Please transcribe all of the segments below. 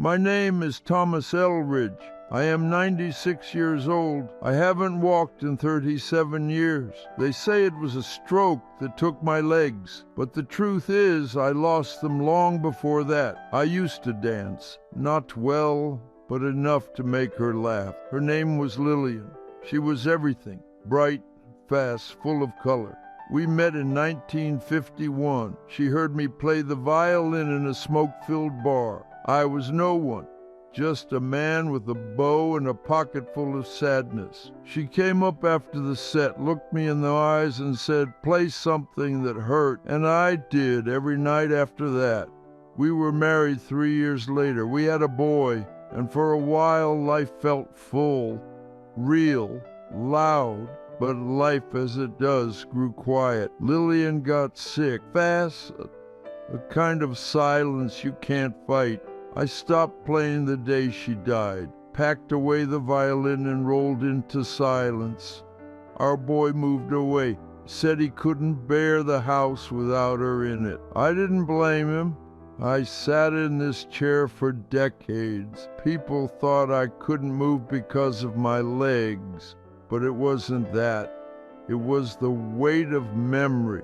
My name is Thomas Elridge. I am 96 years old. I haven't walked in 37 years. They say it was a stroke that took my legs, but the truth is I lost them long before that. I used to dance, not well, but enough to make her laugh. Her name was Lillian. She was everything, bright, fast, full of color. We met in 1951. She heard me play the violin in a smoke-filled bar. I was no one, just a man with a bow and a pocket full of sadness. She came up after the set, looked me in the eyes and said, "Play something that hurt," and I did every night after that. We were married 3 years later. We had a boy, and for a while life felt full, real, loud, but life as it does grew quiet. Lillian got sick, fast, a kind of silence you can't fight. I stopped playing the day she died, packed away the violin and rolled into silence. Our boy moved away, said he couldn't bear the house without her in it. I didn't blame him. I sat in this chair for decades. People thought I couldn't move because of my legs, but it wasn't that. It was the weight of memory.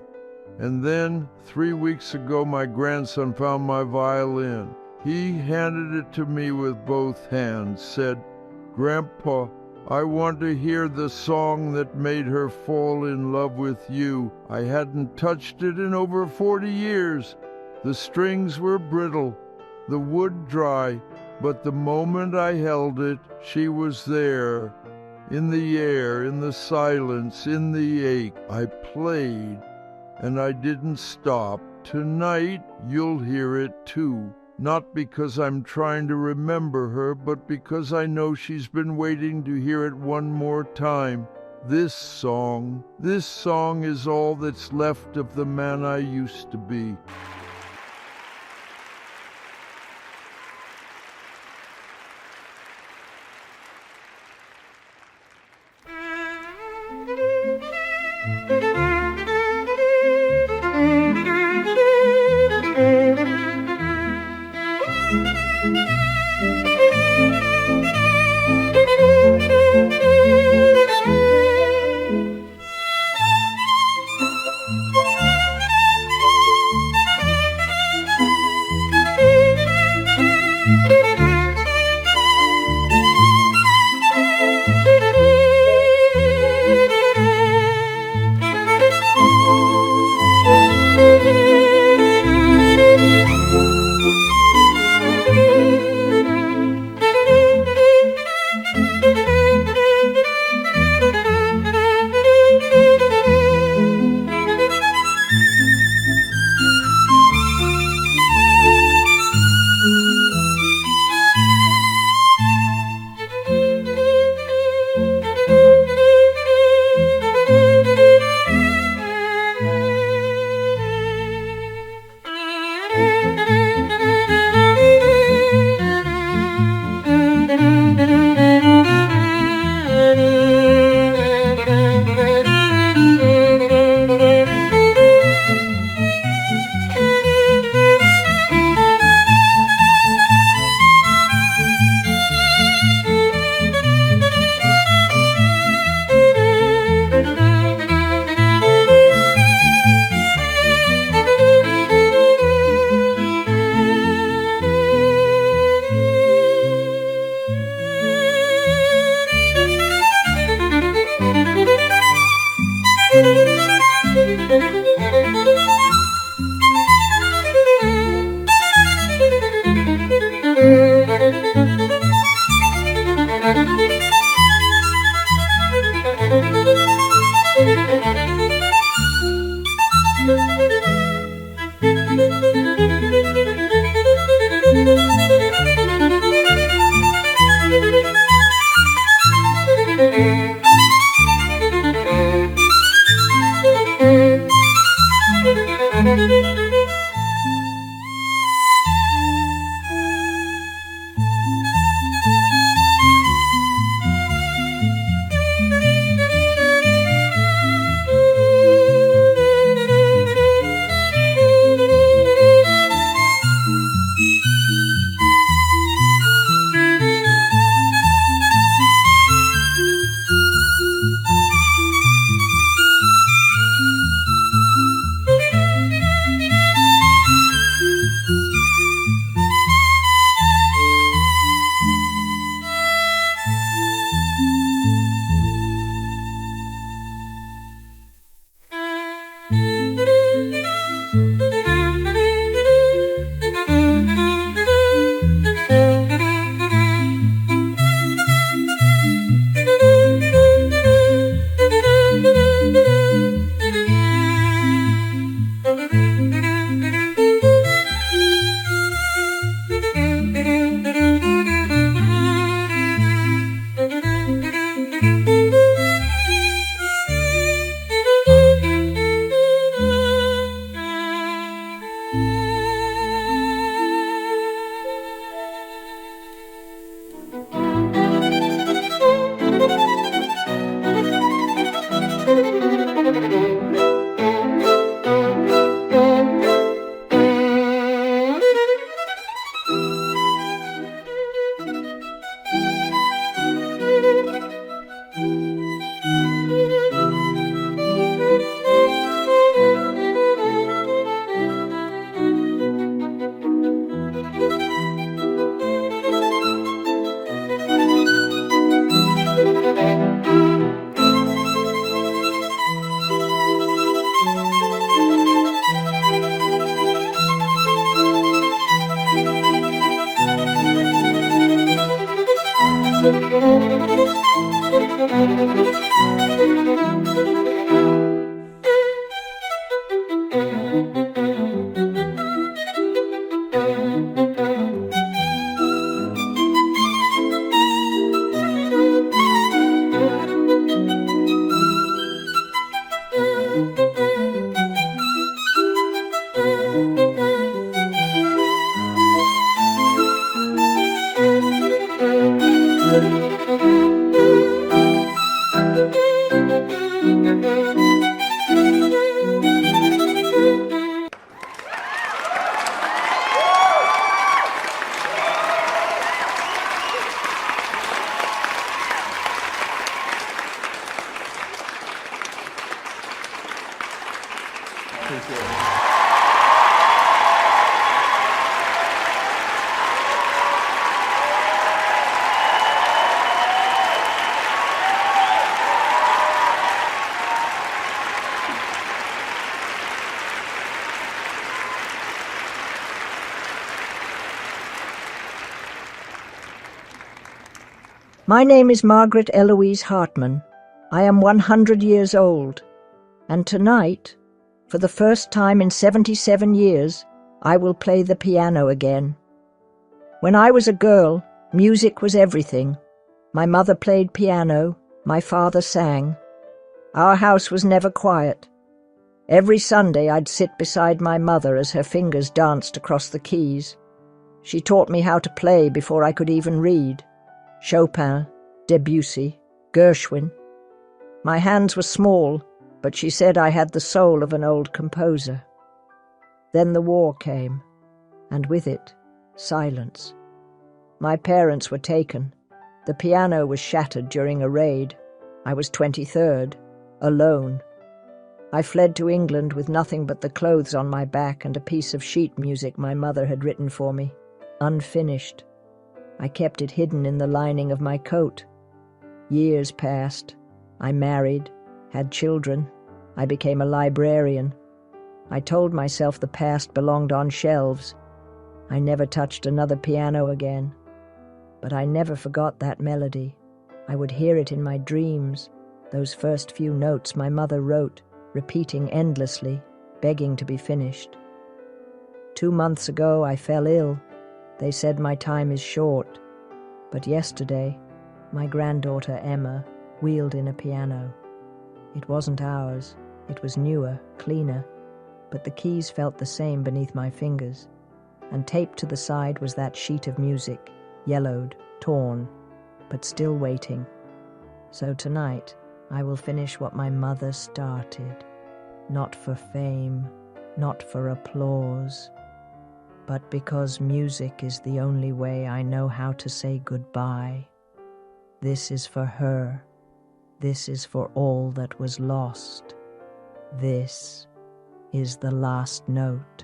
And then, 3 weeks ago, my grandson found my violin. He handed it to me with both hands, said, "Grandpa, I want to hear the song that made her fall in love with you. I hadn't touched it in over 40 years. The strings were brittle, the wood dry, but the moment I held it, she was there. In the air, in the silence, in the ache, I played, and I didn't stop. Tonight, you'll hear it too. Not because I'm trying to remember her, but because I know she's been waiting to hear it one more time. This song is all that's left of the man I used to be." My name is Margaret Eloise Hartman. I am 100 years old, and tonight, for the first time in 77 years, I will play the piano again. When I was a girl, music was everything. My mother played piano, my father sang. Our house was never quiet. Every Sunday I'd sit beside my mother as her fingers danced across the keys. She taught me how to play before I could even read. Chopin, Debussy, Gershwin. My hands were small, but she said I had the soul of an old composer. Then the war came, and with it, silence. My parents were taken. The piano was shattered during a raid. I was 23rd, alone. I fled to England with nothing but the clothes on my back and a piece of sheet music my mother had written for me, unfinished. I kept it hidden in the lining of my coat. Years passed. I married, had children. I became a librarian. I told myself the past belonged on shelves. I never touched another piano again. But I never forgot that melody. I would hear it in my dreams, those first few notes my mother wrote, repeating endlessly, begging to be finished. 2 months ago I fell ill. They said my time is short. But yesterday, my granddaughter Emma wheeled in a piano. It wasn't ours. It was newer, cleaner, but the keys felt the same beneath my fingers. And taped to the side was that sheet of music, yellowed, torn, but still waiting. So tonight, I will finish what my mother started. Not for fame, not for applause, but because music is the only way I know how to say goodbye. This is for her. This is for all that was lost. This is the last note.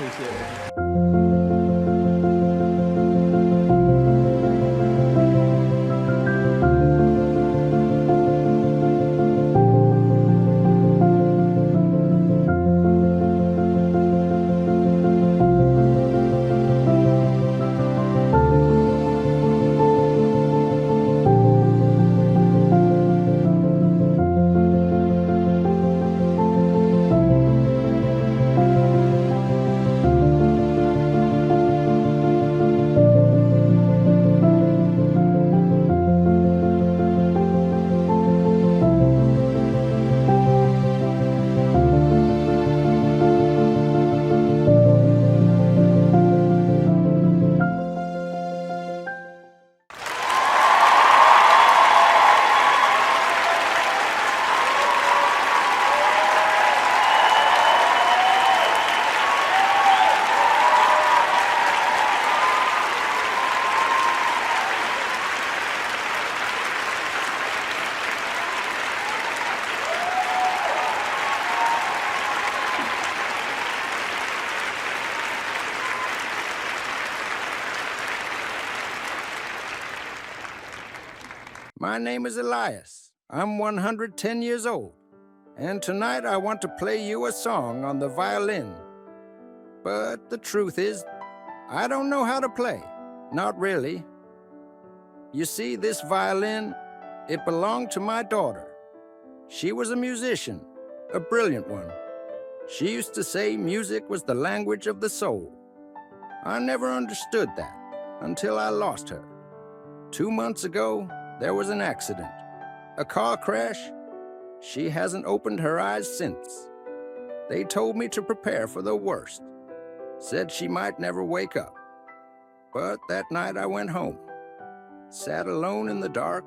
appreciate it. My name is Elias. I'm 110 years old, and tonight I want to play you a song on the violin. But the truth is, I don't know how to play. Not really. You see, this violin, it belonged to my daughter. She was a musician, a brilliant one. She used to say music was the language of the soul. I never understood that until I lost her. 2 months ago, there was an accident, a car crash. She hasn't opened her eyes since. They told me to prepare for the worst, said she might never wake up. But that night I went home, sat alone in the dark,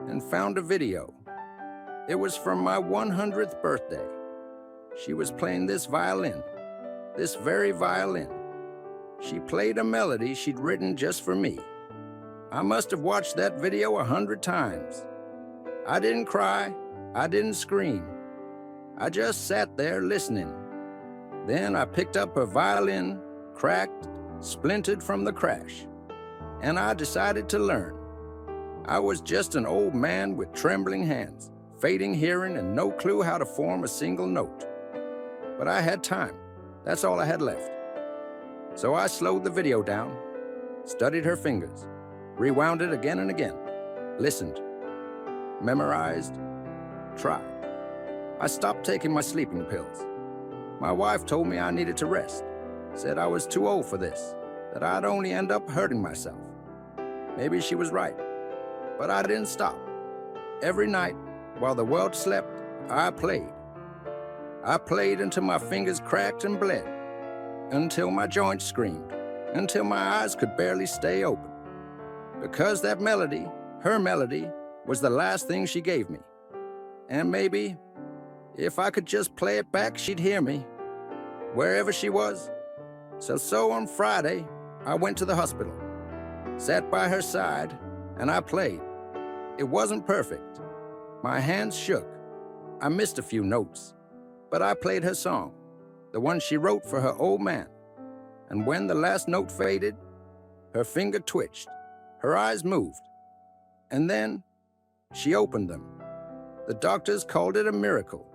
and found a video. It was from my 100th birthday. She was playing this violin, this very violin. She played a melody she'd written just for me. I must have watched that video 100 times. I didn't cry, I didn't scream. I just sat there listening. Then I picked up her violin, cracked, splintered from the crash, and I decided to learn. I was just an old man with trembling hands, fading hearing, and no clue how to form a single note. But I had time. That's all I had left. So I slowed the video down, studied her fingers, rewound it again and again, listened, memorized, tried. I stopped taking my sleeping pills. My wife told me I needed to rest, said I was too old for this, that I'd only end up hurting myself. Maybe she was right, but I didn't stop. Every night, while the world slept, I played. I played until my fingers cracked and bled, until my joints screamed, until my eyes could barely stay open. Because that melody, her melody, was the last thing she gave me. And maybe, if I could just play it back, she'd hear me, wherever she was. So on Friday, I went to the hospital, sat by her side, and I played. It wasn't perfect. My hands shook. I missed a few notes, but I played her song, the one she wrote for her old man. And when the last note faded, her finger twitched, her eyes moved, and then she opened them. The doctors called it a miracle.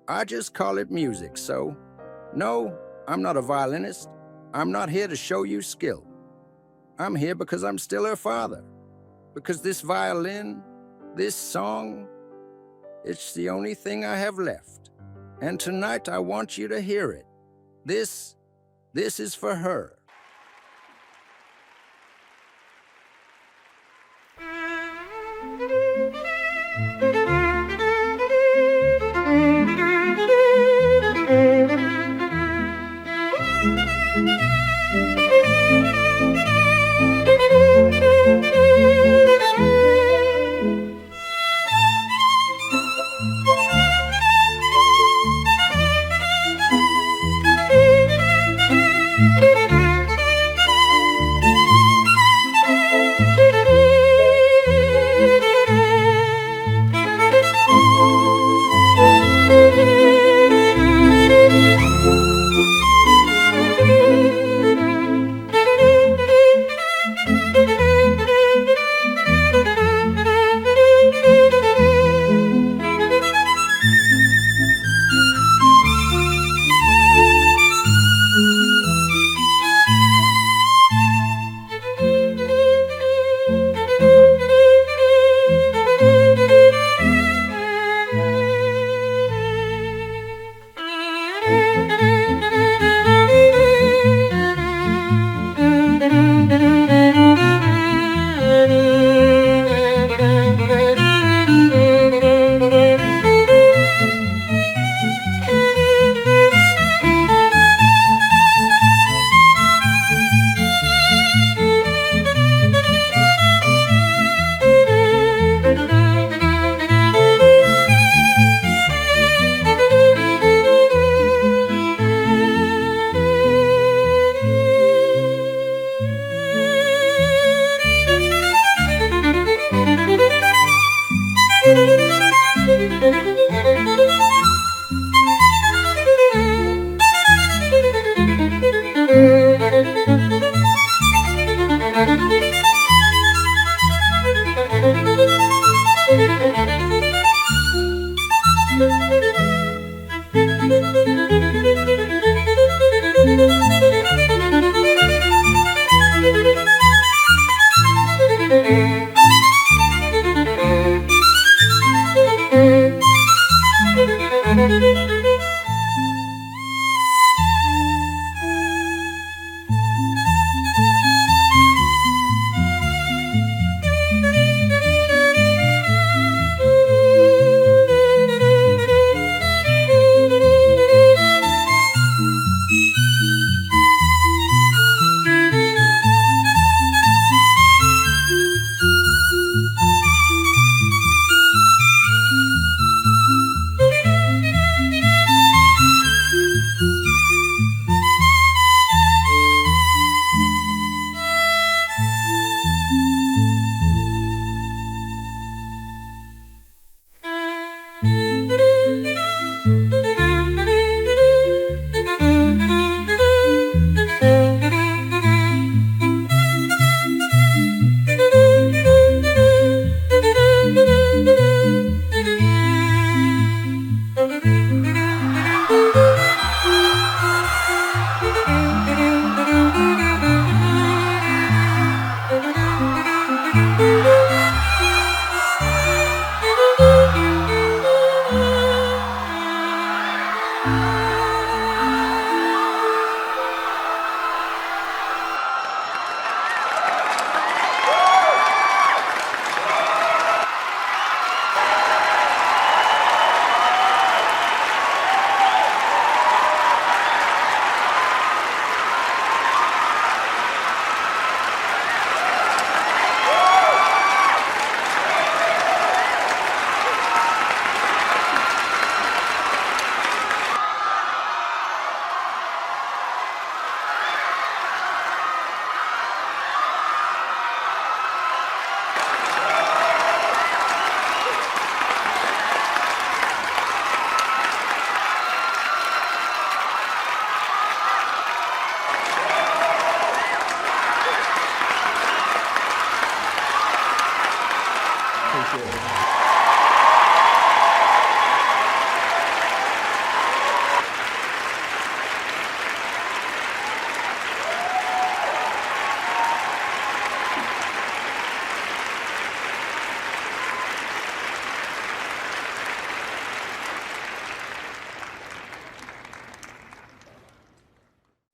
I just call it music, so no, I'm not a violinist. I'm not here to show you skill. I'm here because I'm still her father. Because this violin, this song, it's the only thing I have left. And tonight I want you to hear it. This is for her.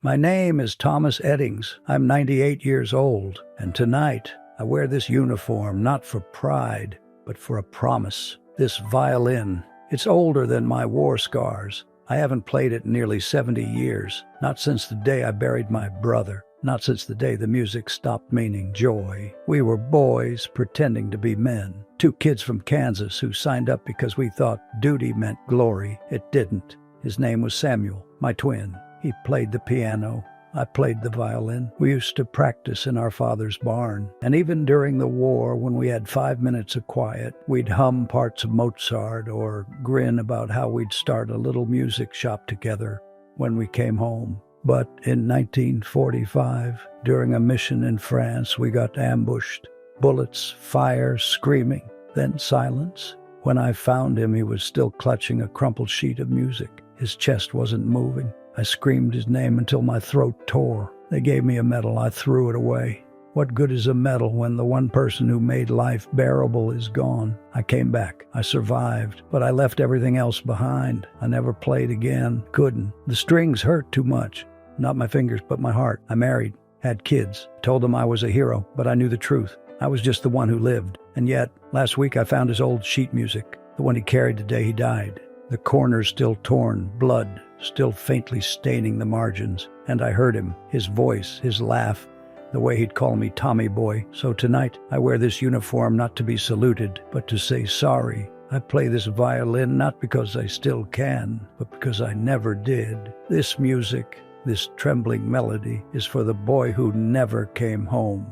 My name is Thomas Eddings. I'm 98 years old, and tonight I wear this uniform not for pride, but for a promise. This violin, it's older than my war scars. I haven't played it in nearly 70 years, not since the day I buried my brother, not since the day the music stopped meaning joy. We were boys pretending to be men, two kids from Kansas who signed up because we thought duty meant glory. It didn't. His name was Samuel, my twin. He played the piano. I played the violin. We used to practice in our father's barn. And even during the war, when we had 5 minutes of quiet, we'd hum parts of Mozart or grin about how we'd start a little music shop together when we came home. But in 1945, during a mission in France, we got ambushed. Bullets, fire, screaming, then silence. When I found him, he was still clutching a crumpled sheet of music. His chest wasn't moving. I screamed his name until my throat tore. They gave me a medal. I threw it away. What good is a medal when the one person who made life bearable is gone? I came back. I survived, but I left everything else behind. I never played again. Couldn't. The strings hurt too much. Not my fingers, but my heart. I married, had kids, told them I was a hero, but I knew the truth. I was just the one who lived. And yet, last week I found his old sheet music, the one he carried the day he died. The corners still torn, blood still faintly staining the margins. And I heard him, his voice, his laugh, the way he'd call me Tommy Boy. So tonight, I wear this uniform not to be saluted, but to say sorry. I play this violin not because I still can, but because I never did. This music, this trembling melody, is for the boy who never came home,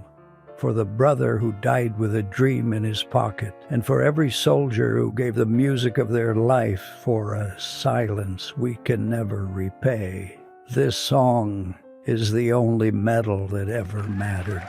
for the brother who died with a dream in his pocket, and for every soldier who gave the music of their life for a silence we can never repay. This song is the only medal that ever mattered.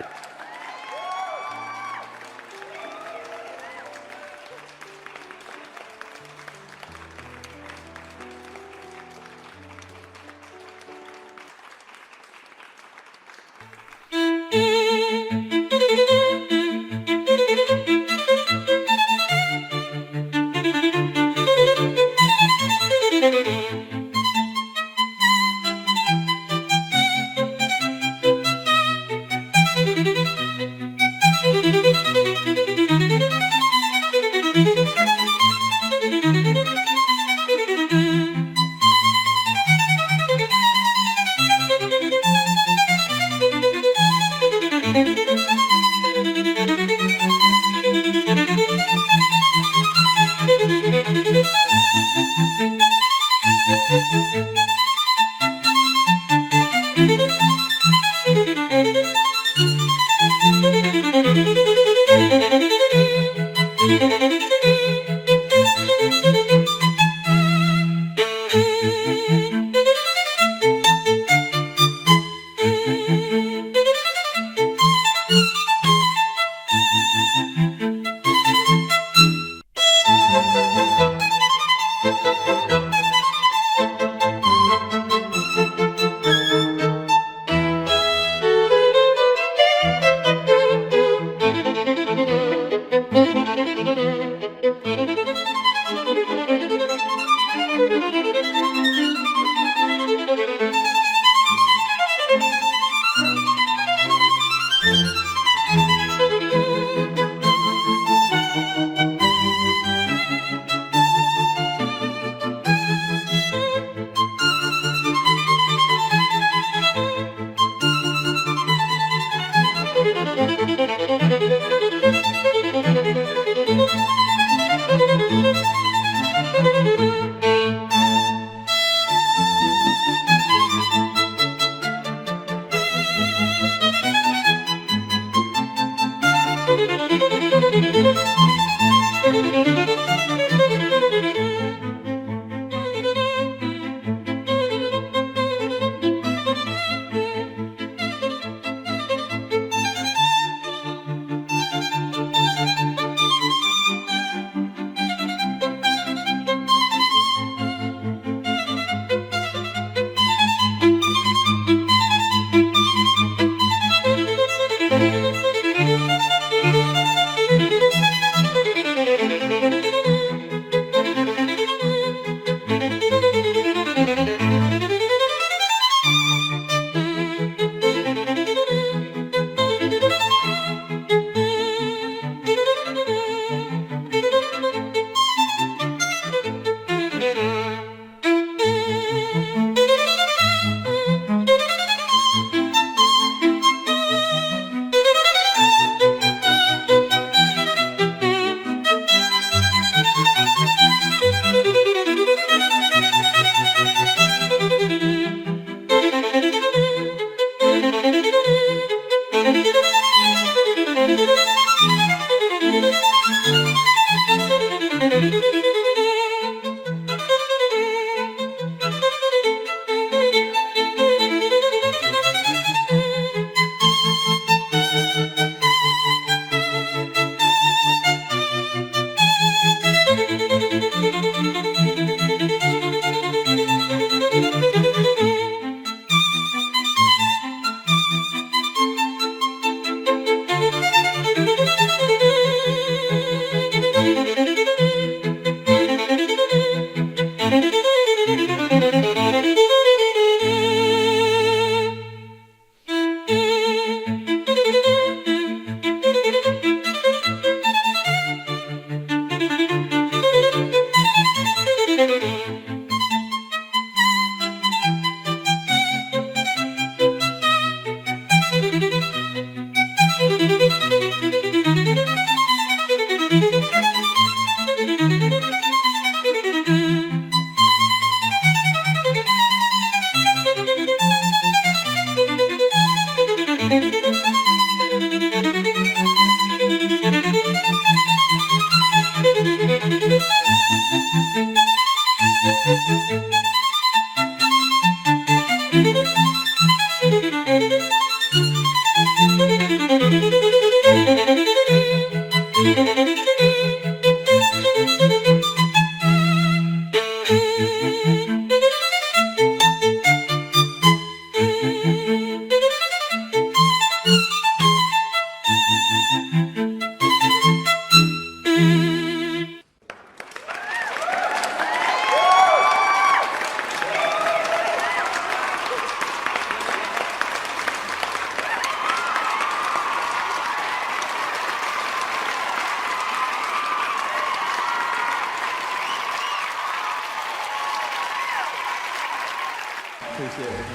appreciate it.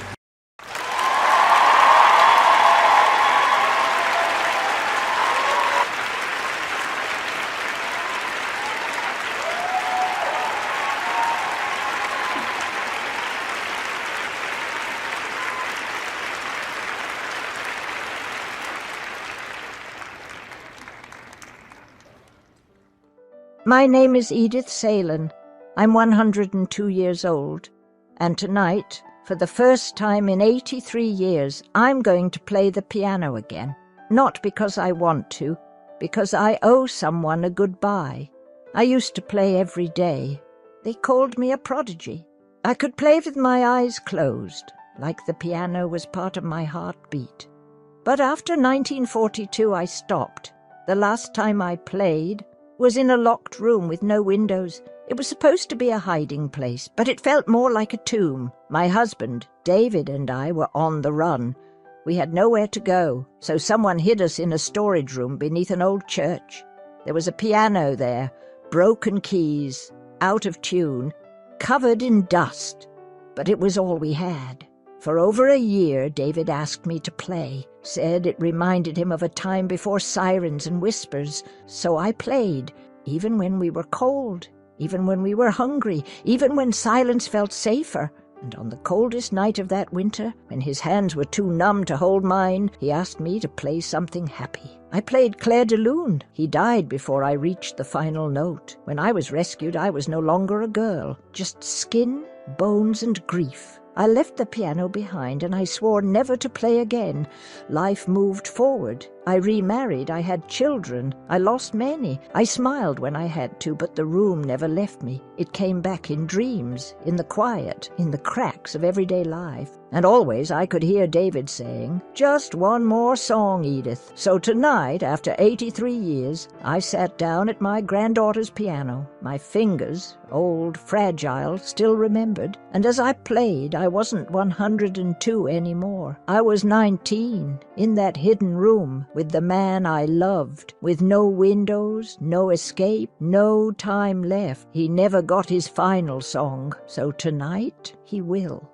My name is Edith Salen. I'm 102 years old. And tonight, for the first time in 83 years, I'm going to play the piano again. Not because I want to, because I owe someone a goodbye. I used to play every day. They called me a prodigy. I could play with my eyes closed, like the piano was part of my heartbeat. But after 1942 I stopped. The last time I played was in a locked room with no windows. It was supposed to be a hiding place, but it felt more like a tomb. My husband, David, and I were on the run. We had nowhere to go, so someone hid us in a storage room beneath an old church. There was a piano there, broken keys, out of tune, covered in dust. But it was all we had. For over a year, David asked me to play, said it reminded him of a time before sirens and whispers. So I played, even when we were cold, even when we were hungry, even when silence felt safer. And on the coldest night of that winter, when his hands were too numb to hold mine, he asked me to play something happy. I played Clair de Lune. He died before I reached the final note. When I was rescued, I was no longer a girl, just skin, bones, and grief. I left the piano behind and I swore never to play again. Life moved forward. I remarried. I had children. I lost many. I smiled when I had to, but the room never left me. It came back in dreams, in the quiet, in the cracks of everyday life. And always I could hear David saying, "Just one more song, Edith." So tonight, after 83 years, I sat down at my granddaughter's piano. My fingers, old, fragile, still remembered. And as I played, I wasn't 102 anymore. I was 19, in that hidden room, with the man I loved, with no windows, no escape, no time left. He never got his final song, so tonight he will.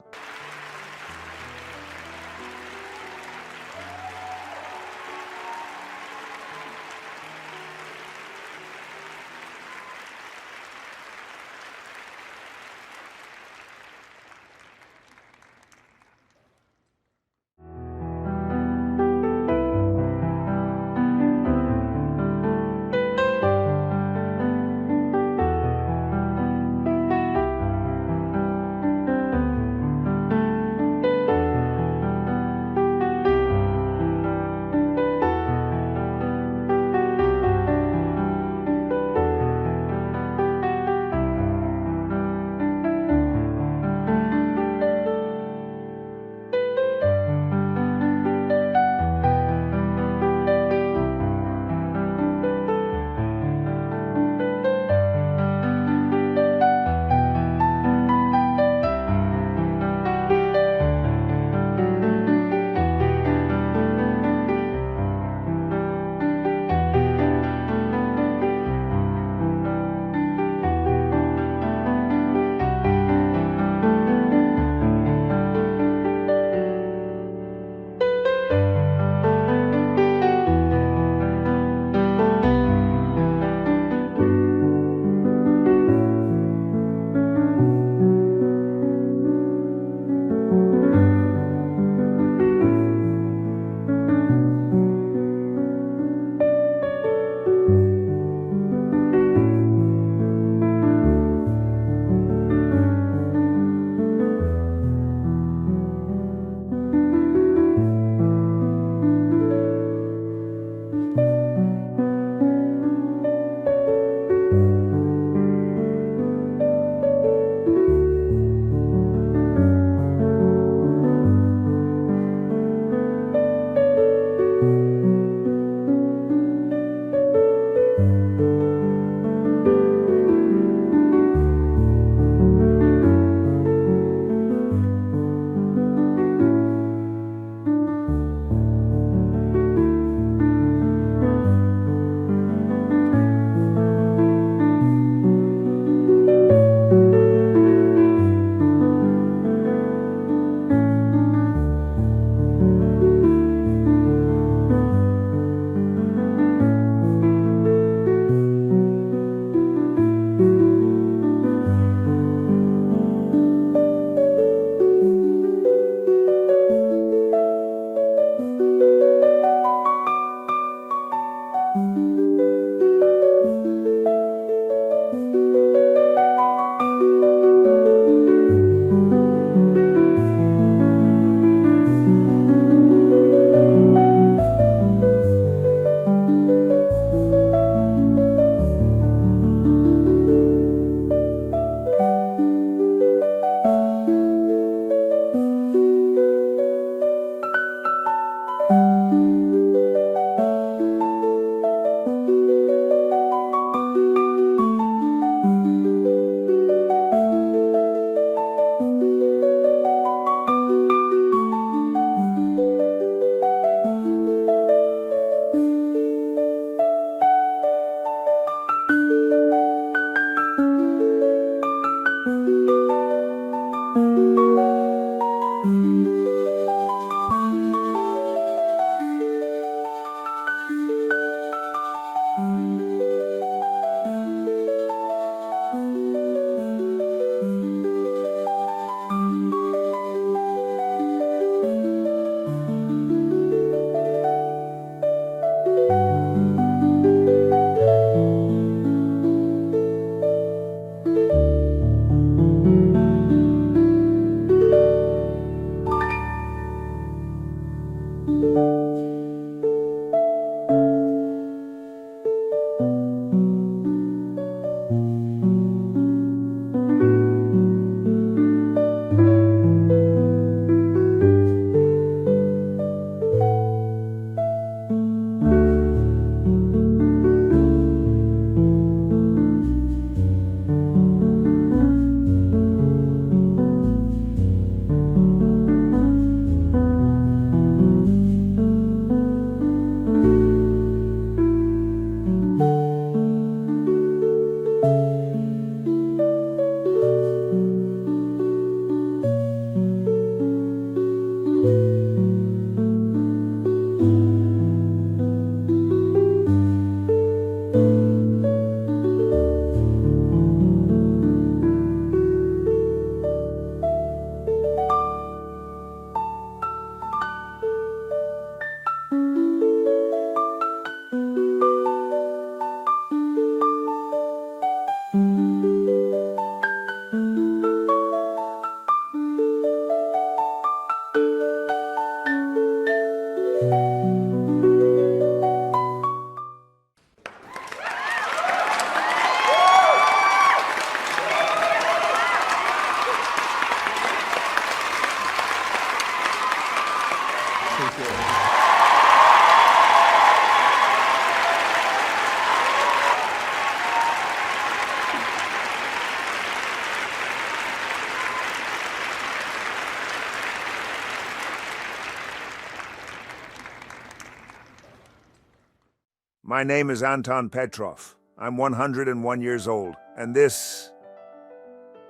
My name is Anton Petrov. I'm 101 years old, and this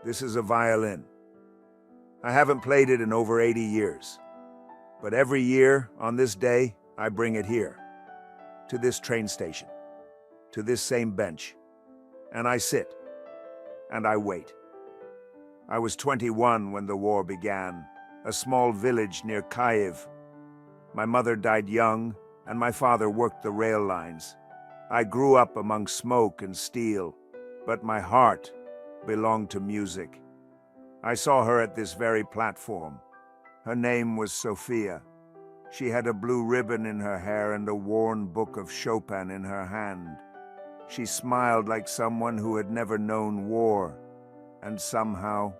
is a violin. I haven't played it in over 80 years. But every year, on this day, I bring it here, to this train station, to this same bench, and I sit, and I wait. I was 21 when the war began, a small village near Kyiv. My mother died young, and my father worked the rail lines. I grew up among smoke and steel, but my heart belonged to music. I saw her at this very platform. Her name was Sophia. She had a blue ribbon in her hair and a worn book of Chopin in her hand. She smiled like someone who had never known war, and somehow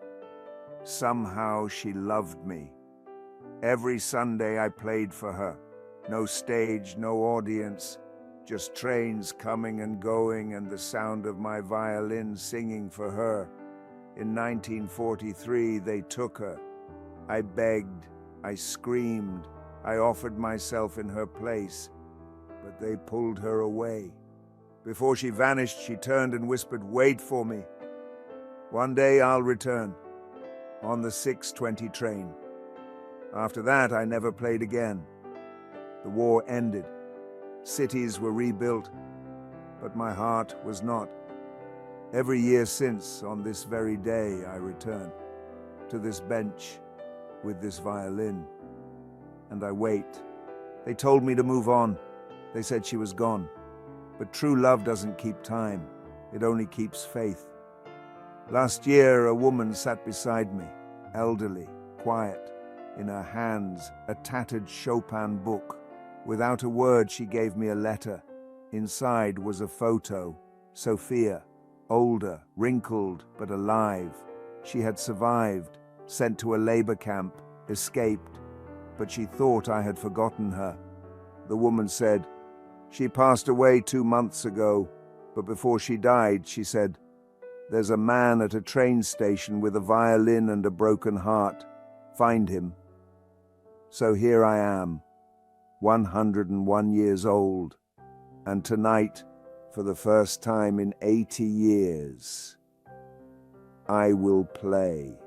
she loved me. Every Sunday I played for her. No stage, no audience, just trains coming and going and the sound of my violin singing for her. In 1943, they took her. I begged, I screamed, I offered myself in her place, but they pulled her away. Before she vanished, she turned and whispered, "Wait for me. One day I'll return," on the 6:20 train. After that, I never played again. The war ended. Cities were rebuilt, but my heart was not. Every year since, on this very day, I return to this bench with this violin, and I wait. They told me to move on. They said she was gone. But true love doesn't keep time. It only keeps faith. Last year, a woman sat beside me, elderly, quiet, in her hands a tattered Chopin book. Without a word, she gave me a letter. Inside was a photo. Sophia, older, wrinkled, but alive. She had survived, sent to a labor camp, escaped, but she thought I had forgotten her. The woman said, "She passed away 2 months ago, but before she died, she said, 'There's a man at a train station with a violin and a broken heart. Find him.' So here I am, 101 years old, and tonight, for the first time in 80 years, I will play."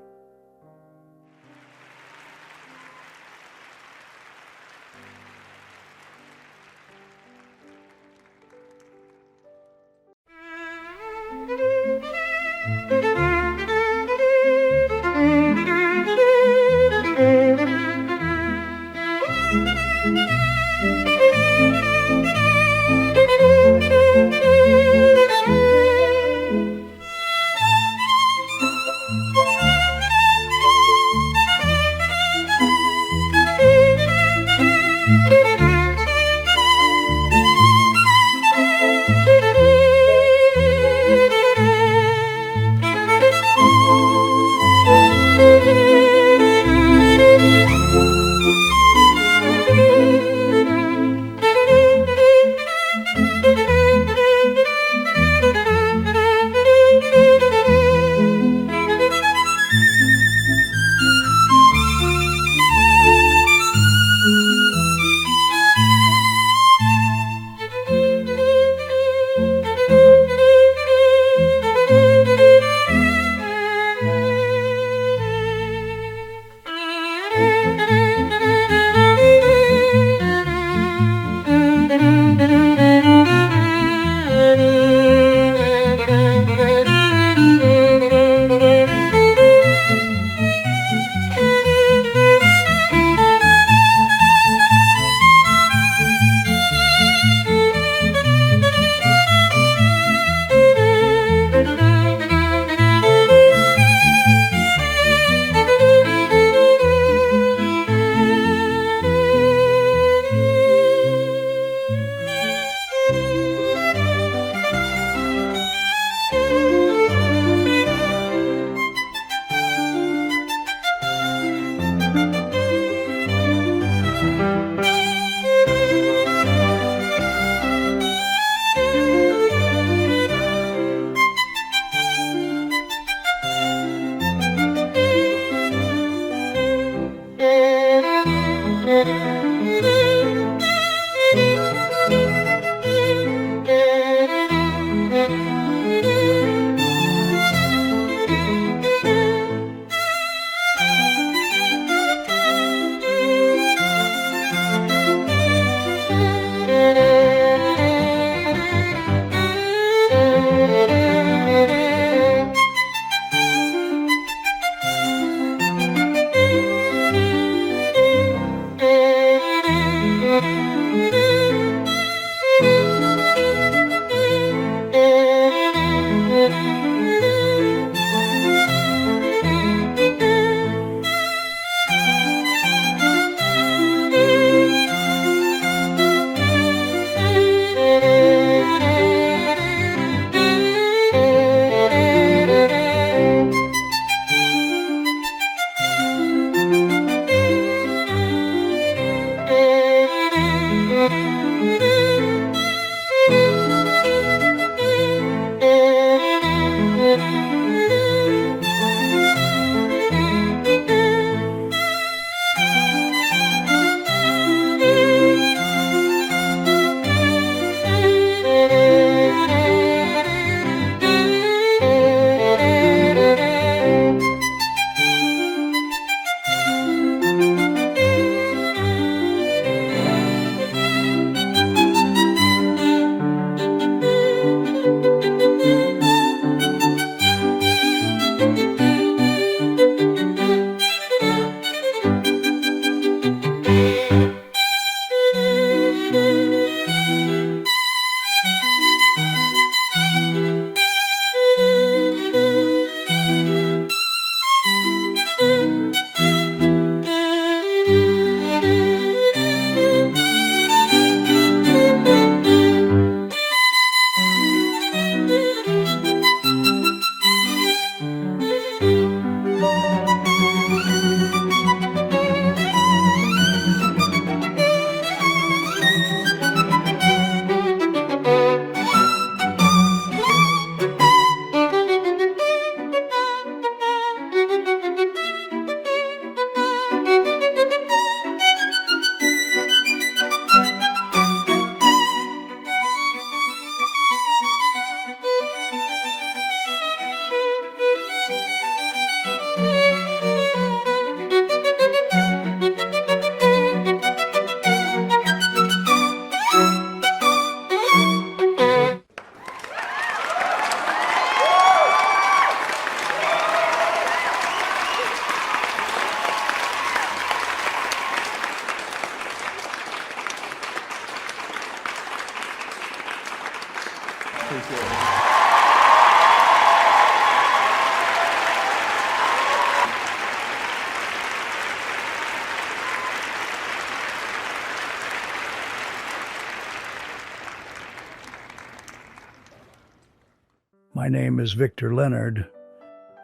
My name is Victor Leonard.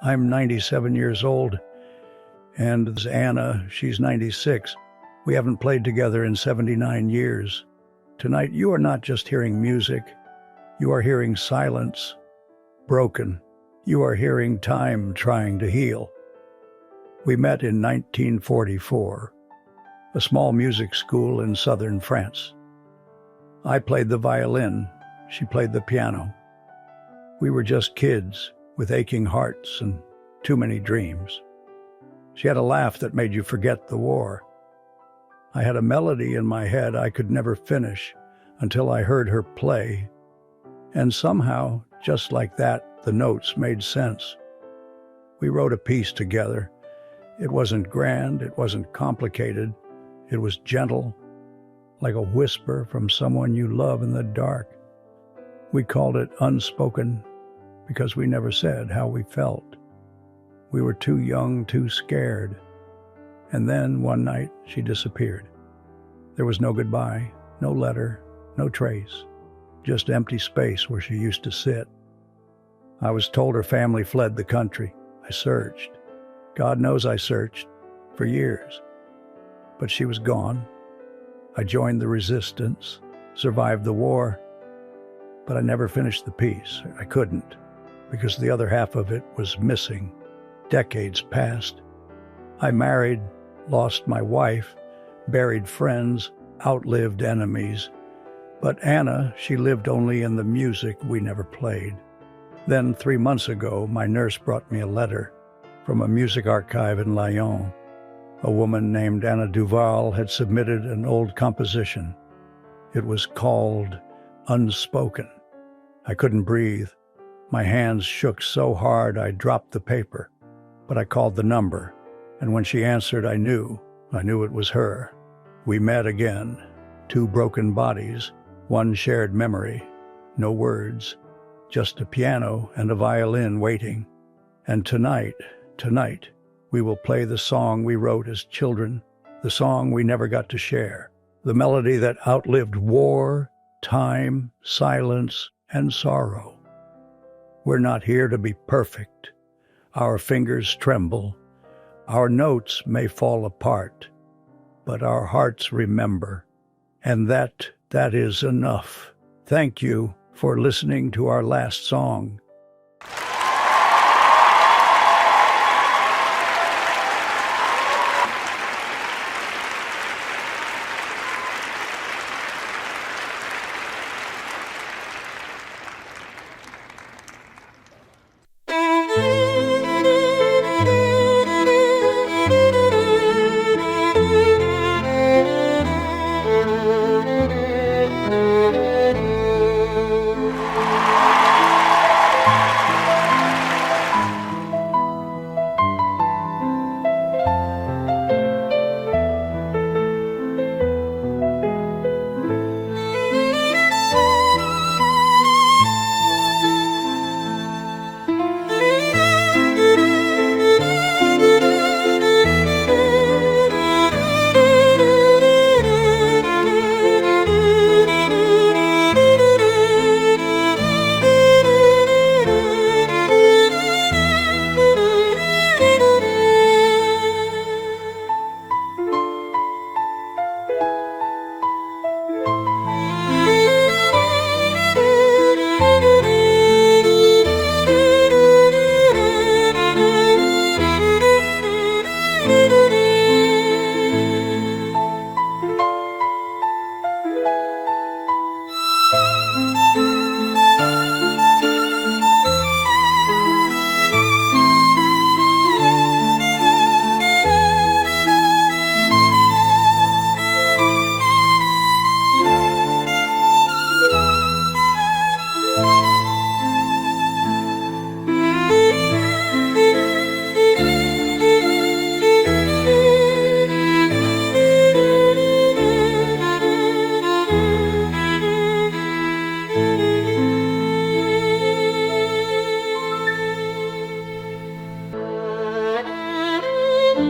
I'm 97 years old, and this is Anna, she's 96. We haven't played together in 79 years. Tonight, you are not just hearing music, you are hearing silence, broken. You are hearing time trying to heal. We met in 1944, a small music school in southern France. I played the violin, she played the piano. We were just kids with aching hearts and too many dreams. She had a laugh that made you forget the war. I had a melody in my head I could never finish until I heard her play. And somehow, just like that, the notes made sense. We wrote a piece together. It wasn't grand, it wasn't complicated. It was gentle, like a whisper from someone you love in the dark. We called it Unspoken because we never said how we felt. We were too young, too scared. And then one night she disappeared. There was no goodbye, no letter, no trace, just empty space where she used to sit. I was told her family fled the country. I searched. God knows I searched for years. But she was gone. I joined the resistance, survived the war, but I never finished the piece. I couldn't, because the other half of it was missing. Decades passed. I married, lost my wife, buried friends, outlived enemies. But Anna, she lived only in the music we never played. Then 3 months ago, my nurse brought me a letter from a music archive in Lyon. A woman named Anna Duval had submitted an old composition. It was called Unspoken. I couldn't breathe. My hands shook so hard I dropped the paper. But I called the number, and when she answered, I knew it was her. We met again, two broken bodies, one shared memory, no words, just a piano and a violin waiting. And tonight, we will play the song we wrote as children, the song we never got to share, the melody that outlived war, time, silence, and sorrow. We're not here to be perfect. Our fingers tremble. Our notes may fall apart, but our hearts remember. And that is enough. Thank you for listening to our last song.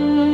you.